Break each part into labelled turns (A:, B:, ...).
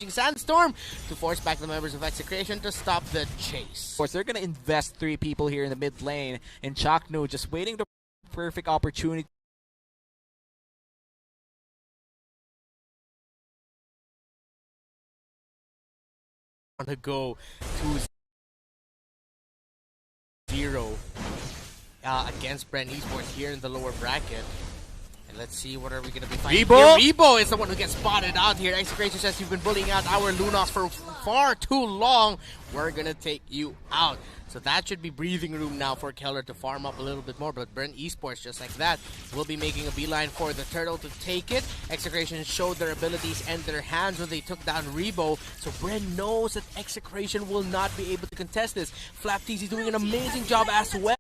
A: Sandstorm to force back the members of Execration to stop the chase.
B: Of course, they're going to invest 3 people here in the mid lane, and Chaknu just waiting the perfect opportunity.
A: On to go 2-0 against Brent Esports here in the lower bracket. And let's see what are we going to be fighting
B: Rebo?
A: here. Rebo is the one who gets spotted out here. Execration says you've been bullying out our Lunox for far too long. We're going to take you out. So that should be breathing room now for Keller to farm up a little bit more. But Brent Esports, just like that, will be making a beeline for the Turtle to take it. Execration showed their abilities and their hands when they took down Rebo. So Brent knows that Execration will not be able to contest this. FlapTZ doing an amazing job as well.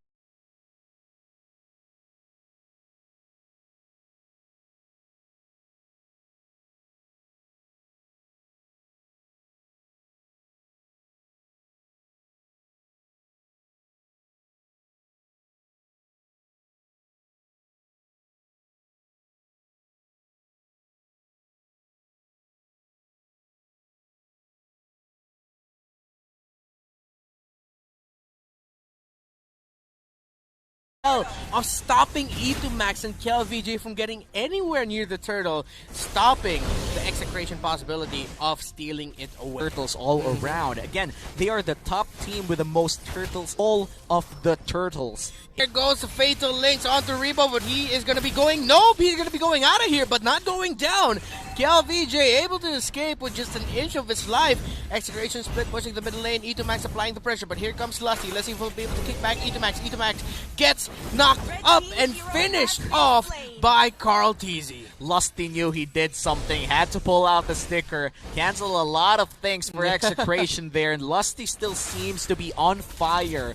A: Of stopping E2Max and KLVJ from getting anywhere near the Turtle, stopping the Execration possibility of stealing it away.
B: Turtles all around. Again, they are the top team with the most turtles, all of the turtles.
A: Here goes the Fatal Links onto Rebo, but he is going to be going, nope, he's going to be going out of here, but not going down. KLVJ able to escape with just an inch of his life. Execration split pushing the middle lane, E2Max applying the pressure, but here comes Lusty. Let's see if he'll be able to kick back E2Max. E2Max gets knocked up and finished off by Carl TZ.
B: Lusty knew he did something, had to pull out the sticker, cancel a lot of things for Execration there, and Lusty still seems to be on fire,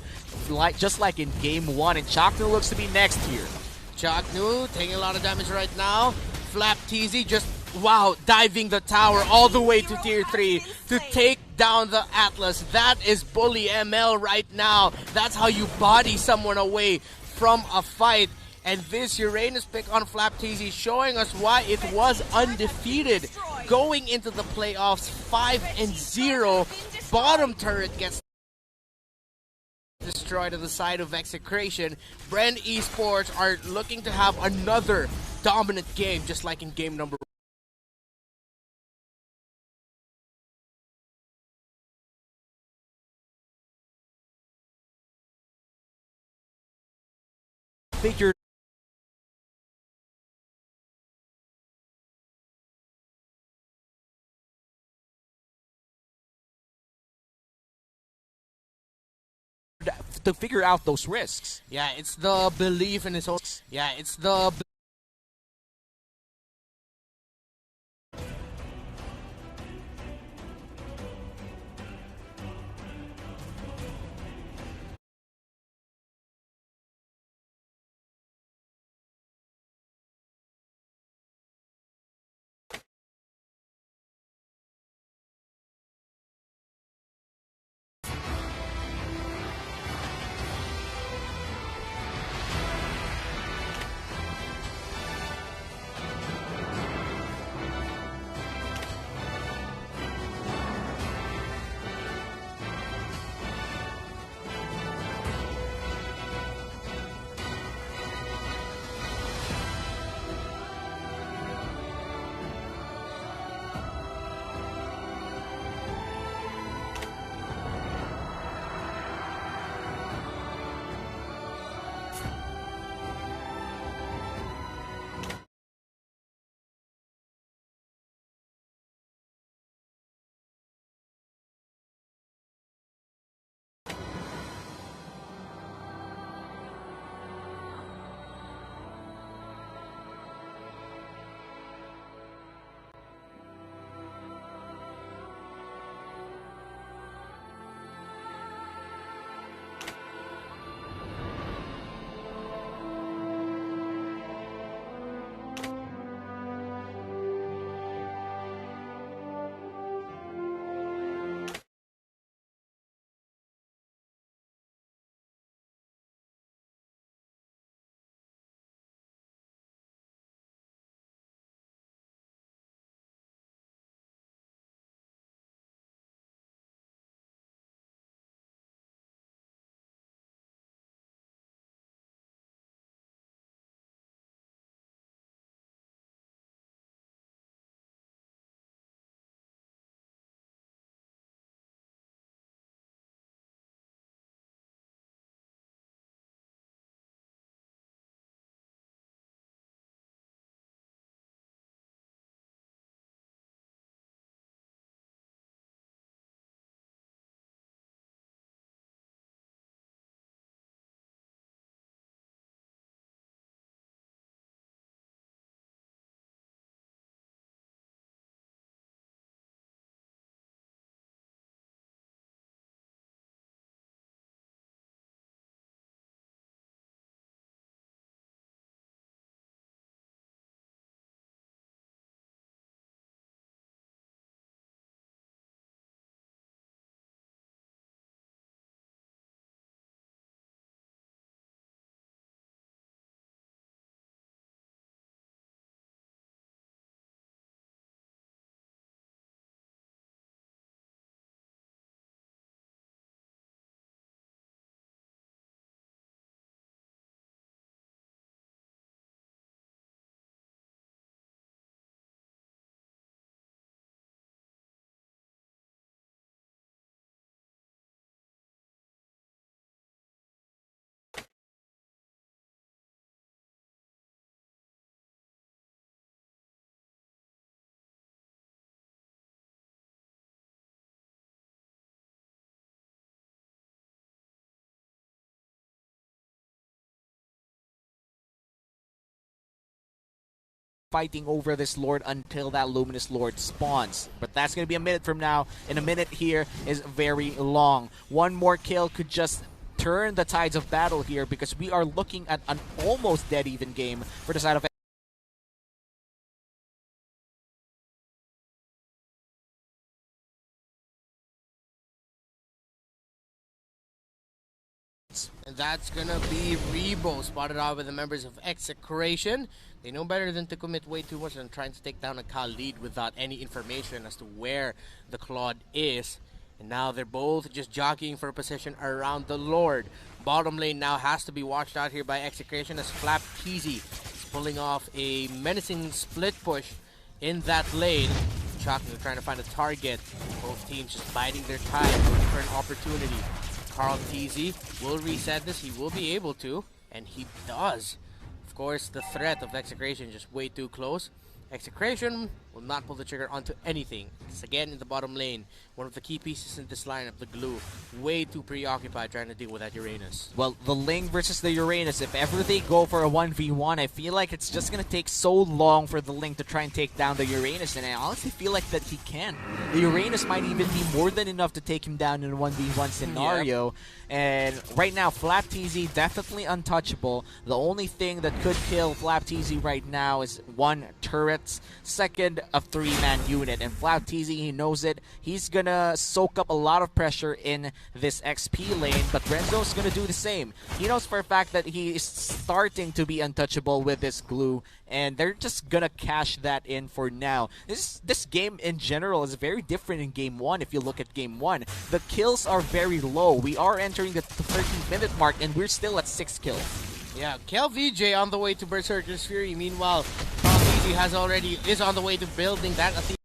B: just like in Game 1, and Chaknu looks to be next here.
A: Chaknu taking a lot of damage right now. FlapTZ just, wow, diving the tower all the way to Tier 3 to take down the Atlas. That is Bully ML right now. That's how you body someone away from a fight. And this Uranus pick on FlapTZ showing us why it was undefeated going into the playoffs 5-0. Bottom turret gets destroyed on the side of Execration. Brent Esports are looking to have another dominant game just like in game number 1.
B: Figure to figure out those risks.
A: Yeah, it's the belief in his own. Yeah, it's the
B: fighting over this Lord until that Luminous Lord spawns. But that's going to be a minute from now, and a minute here is very long. One more kill could just turn the tides of battle here, because we are looking at an almost dead even game for the side of
A: And that's gonna be Rebo, spotted out with the members of Execration. They know better than to commit way too much than trying to take down a Khalid without any information as to where the Claude is. And now they're both just jockeying for a position around the Lord. Bottom lane now has to be watched out here by Execration as Flap Teasy is pulling off a menacing split push in that lane. Chaknu trying to find a target. Both teams just biding their time, looking for an opportunity. Carl Teasy will reset this. He will be able to, and he does. Of course, the threat of Execration just way too close. Execration will not pull the trigger onto anything. It's again in the bottom lane. One of the key pieces in this lineup, the Glue, way too preoccupied trying to deal with that Uranus.
B: Well, the Ling versus the Uranus, if ever they go for a 1v1, I feel like it's just going to take so long for the Ling to try and take down the Uranus, and I honestly feel like that he can. The Uranus might even be more than enough to take him down in a 1v1 scenario. Yep. And right now, Flap Teasy definitely untouchable. The only thing that could kill Flap Teasy right now is one, turrets, second, a 3-man unit. And Flap Teasy, he knows it. He's gonna soak up a lot of pressure in this XP lane, but Renzo's gonna do the same. He knows for a fact that he is starting to be untouchable with this Glue, and they're just gonna cash that in for now. This game in general is very different in Game 1 if you look at Game 1. The kills are very low. We are entering the 13th-minute mark, and we're still at 6 kills.
A: Yeah, KelVJ on the way to Berserker's Fury. Meanwhile, KelVJ is on the way to building that Athena.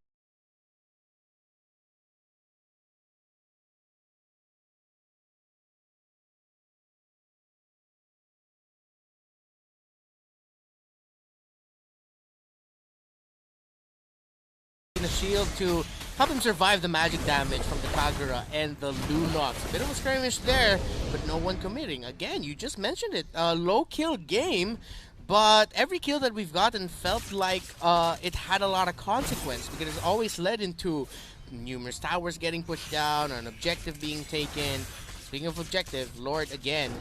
A: Shield to help him survive the magic damage from the Kagura and the Lunox. A bit of a skirmish there, but no one committing. Again, you just mentioned it, a low kill game, but every kill that we've gotten felt like it had a lot of consequence, because it's always led into numerous towers getting pushed down, an objective being taken. Speaking of objective, Lord again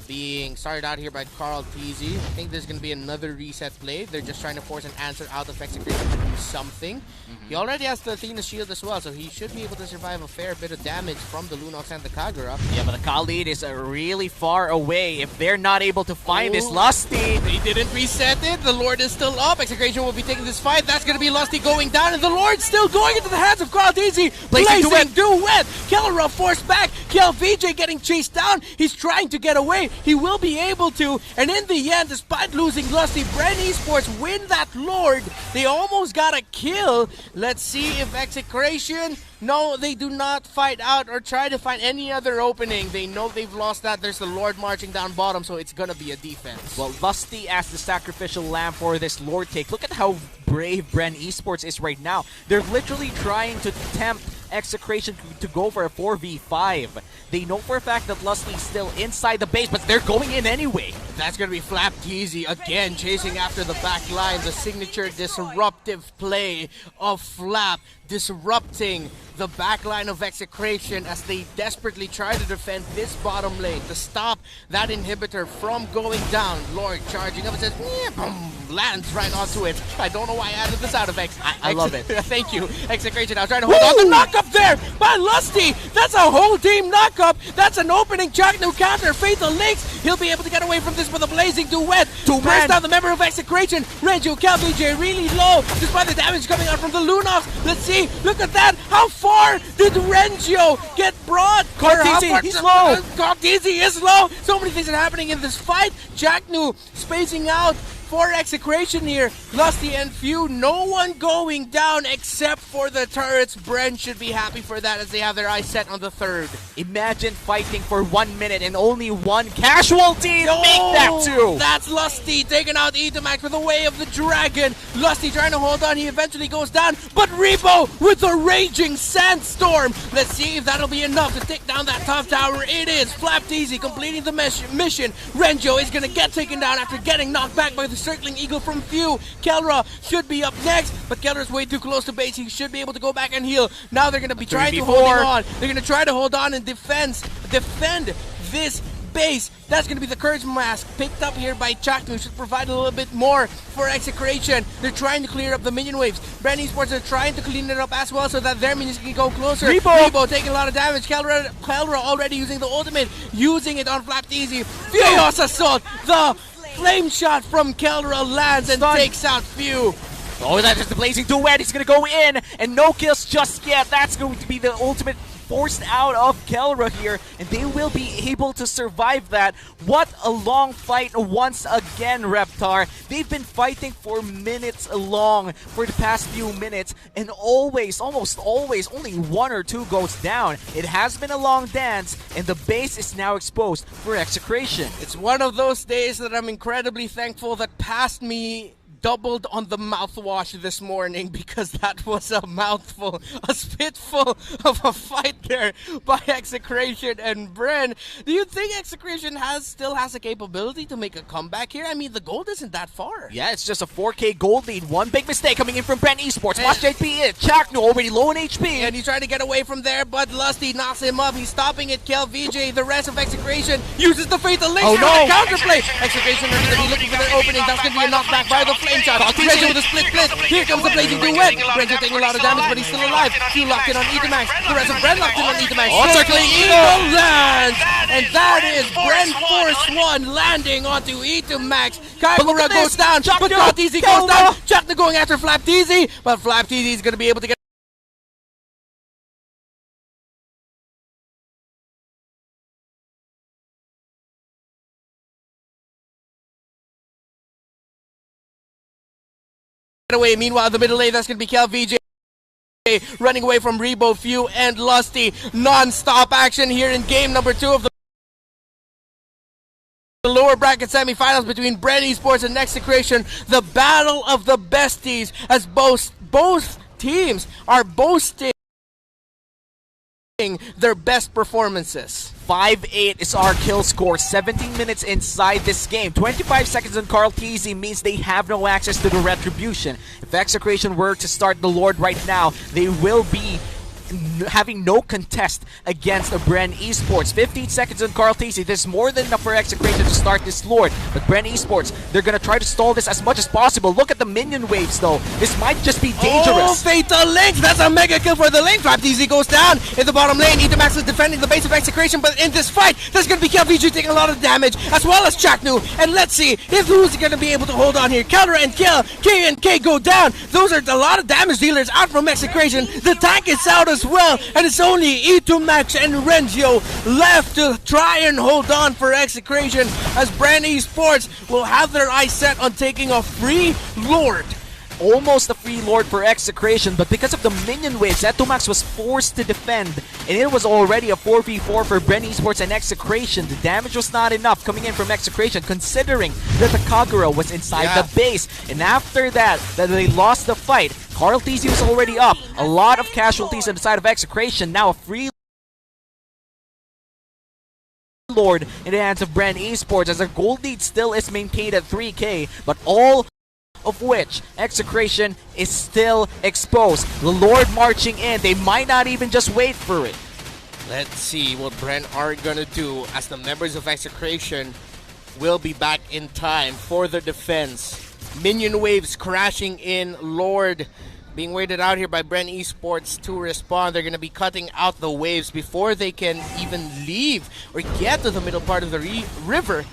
A: being started out here by Carl Teasy. I think there's going to be another reset play. They're just trying to force an answer out of Execration to do something. He already has the Athena shield as well, so he should be able to survive a fair bit of damage from the Lunox and the Kagura.
B: Yeah, but the Khalid is really far away if they're not able to find this Lusty.
A: They didn't reset it. The Lord is still up. Execration will be taking this fight. That's going to be Lusty going down, and the Lord's still going into the hands of Carl Teasy. Blazing Duet. Kelleruff forced back. KelVJ getting chased down. He's trying to get away. He will be able to, and in the end, despite losing Lusty, Bren Esports win that Lord. They almost got a kill. Let's see if Execration, no, they do not fight out or try to find any other opening. They know they've lost that. There's the Lord marching down bottom, so it's gonna be a defense.
B: Well, Lusty as the sacrificial lamb for this Lord take. Look at how brave Bren Esports is right now. They're literally trying to tempt Execration to go for a 4v5. They know for a fact that Lusty's still inside the base, but they're going in anyway.
A: That's going to be Flap Teasy again, chasing after the back line. The signature disruptive play of Flap, disrupting the back line of Execration as they desperately try to defend this bottom lane to stop that inhibitor from going down. Lord charging up and says, yeah, boom, lands right onto it. I don't know why I added the sound effects.
B: I love it.
A: Thank you. Execration now trying to hold on. The knock-up there by Lusty. That's a whole team knock-up. That's an opening Chaknu counter. Fatal Links. He'll be able to get away from this with a Blazing Duet. Press down the member of Execration. Renju, KelVJ really low despite the damage coming out from the Lunox. Let's see. Look at that. How far did Renjo get brought?
B: Carl Teasy, he's low.
A: Carl Teasy is low. So many things are happening in this fight. Chaknu spacing out for Execration here. Lusty and Few, no one going down except for the turrets. Bren should be happy for that as they have their eyes set on the third.
B: Imagine fighting for 1 minute and only one casualty to make that two.
A: That's Lusty taking out Etamax with the Way of the Dragon. Lusty trying to hold on. He eventually goes down, but Rebo with the Raging Sandstorm. Let's see if that'll be enough to take down that top tower. It is. Flap Teasy completing the mission. Renjo is going to get taken down after getting knocked back by the Circling Eagle from Few. Kelra should be up next, but Kelra's way too close to base. He should be able to go back and heal. Now they're going to be trying to hold on. They're going to try to hold on and defend this base. That's going to be the Courage Mask picked up here by Chaknu. Should provide a little bit more for Execration. They're trying to clear up the minion waves. Brand Esports are trying to clean it up as well so that their minions can go closer. Rebo taking a lot of damage. Kelra already using the ultimate, using it on Flapteezy. Furious Assault. The flame shot from Kelra lands and takes out Few.
B: Oh, that is the Blazing Duet. He's going to go in, and no kills just yet. That's going to be the ultimate forced out of Kelra here, and they will be able to survive that. What a long fight once again, Reptar. They've been fighting for minutes long for the past few minutes, and almost always, only one or two goes down. It has been a long dance, and the base is now exposed for Execration.
A: It's one of those days that I'm incredibly thankful that past me doubled on the mouthwash this morning, because that was a mouthful, a spitful of a fight there by Execration and Bren. Do you think Execration still has a capability to make a comeback here? I mean, the gold isn't that far.
B: Yeah, it's just a 4K gold lead. One big mistake coming in from Brent Esports. Watch JP it. Chaknu already low in HP.
A: And he's trying to get away from there, but Lusty knocks him up. He's stopping it. KelVJ, the rest of Execration, uses the Fatal Link for the counterplay. Execration are going to be looking for their opening. That's going to be a knockback by the flame shot. Renzo with a split. Here comes the Blazing Duet. Renzo taking a lot of damage, but he's still alive. Few locked in on Etamax. The rest of Bren locked in on Etamax. Circling Eagle lands! And that is Bren Force 1 landing onto Etamax. Kaimura goes down, but Flapteezy goes down. Chakna going after Flapteezy, but Flapteezy is going to be able to get away. Meanwhile, the middle lane, that's going to be KelVJ running away from Rebo, Few, and Lusty. Non-stop action here in game number 2 of the lower bracket semifinals between Bren Esports and Execration. The battle of the besties, as both teams are boasting their best performances.
B: 5-8 is our kill score. 17 minutes inside this game. 25 seconds on KarlTzy means they have no access to the Retribution. If Execration were to start the Lord right now, they will be having no contest against Bren Esports. 15 seconds on KarlTzy. This is more than enough for Execration to start this Lord. But Bren Esports, they're going to try to stall this as much as possible. Look at the minion waves though. This might just be dangerous.
A: Oh, Fatal Links! That's a mega kill for the lane. Flapteezy goes down in the bottom lane. Etamax is defending the base of Execration, but in this fight, there's going to be KelVJ taking a lot of damage, as well as Chaknu. And let's see if who's going to be able to hold on here. Kelra and K and K go down. Those are a lot of damage dealers out from Execration. The tank is out as well, and it's only Etamax and Renzo left to try and hold on for Execration, as Bren Esports will have their eyes set on taking a free Lord.
B: Almost a free Lord for Execration, but because of the minion waves, Etamax was forced to defend, and it was already a 4v4 for Bren Esports and Execration. The damage was not enough coming in from Execration, considering that the Kagura was inside the base, and after that they lost the fight. KarlTzy was already up. A lot of casualties on the side of Execration. Now a free Lord in the hands of Bren Esports, as their gold lead still is maintained at 3K, but all of which Execration is still exposed. The Lord marching in. They might not even just wait for it.
A: Let's see what Bren are gonna do, as the members of Execration will be back in time for the defense. Minion waves crashing in. Lord being waited out here by Bren Esports to respond. They're gonna be cutting out the waves before they can even leave or get to the middle part of the river.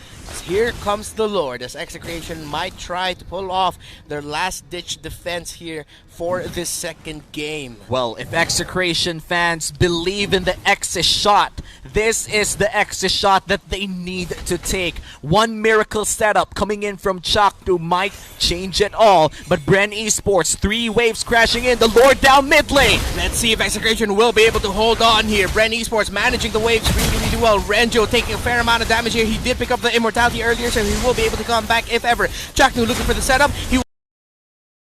A: Here comes the Lord, as Execration might try to pull off their last-ditch defense here for this second game.
B: Well, if Execration fans believe in the Exis shot, this is the Exis shot that they need to take. One miracle setup coming in from Chaknu might change it all, but Bren Esports, 3 waves crashing in, the Lord down mid lane.
A: Let's see if Execration will be able to hold on here. Bren Esports managing the waves really well. Renzo taking a fair amount of damage here. He did pick up the immortality earlier, so he will be able to come back if ever. Chaknu looking for the setup. He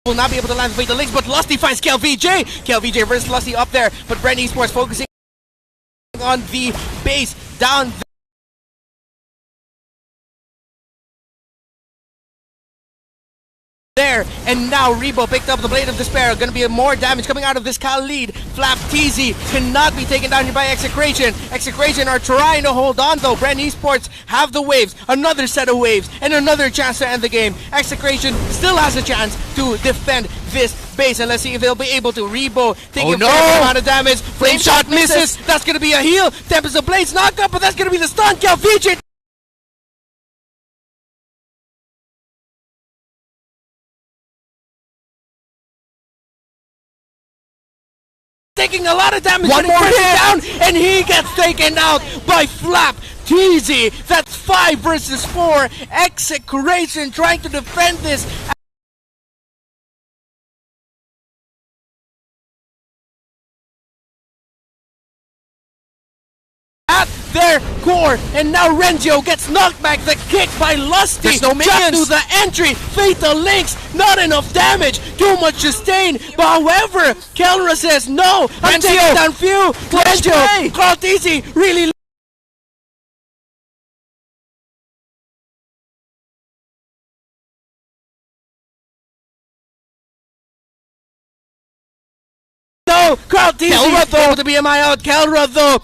A: will not be able to land the Fatal Links, but Lusty finds KelVJ. KelVJ versus Lusty up there, but Bren Esports focusing on the base down there. And now Rebo picked up the Blade of Despair. Gonna be more damage coming out of this Khalid. Flap TZ cannot be taken down here by Execration. Execration are trying to hold on though. Brand Esports have the waves. Another set of waves. And another chance to end the game. Execration still has a chance to defend this base. And let's see if they'll be able to. Rebo taking a fair amount of damage. Flame shot misses. That's gonna be a heal. Tempest of Blades knock up, but that's gonna be the stun kill. VJ taking a lot of damage.
B: One more hit
A: down, and he gets taken out by Flap TZ. That's 5 versus 4. Execration trying to defend this. At their core, and now Renjo gets knocked back. The kick by Lusty.
B: There's no minions.
A: Just to the entry. Fatal links. Not enough damage. Too much sustain. But however, Kelra says no. I'm
B: Renjo.
A: taking down few. Renjo. Carl TZ really. No. Carl TZ
B: Kelra, though.
A: able to be MI out. Kelra though.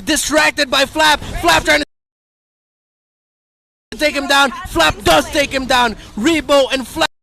A: Distracted by Flap. Flap trying to take him down. Flap does take him down. Rebo and Flap.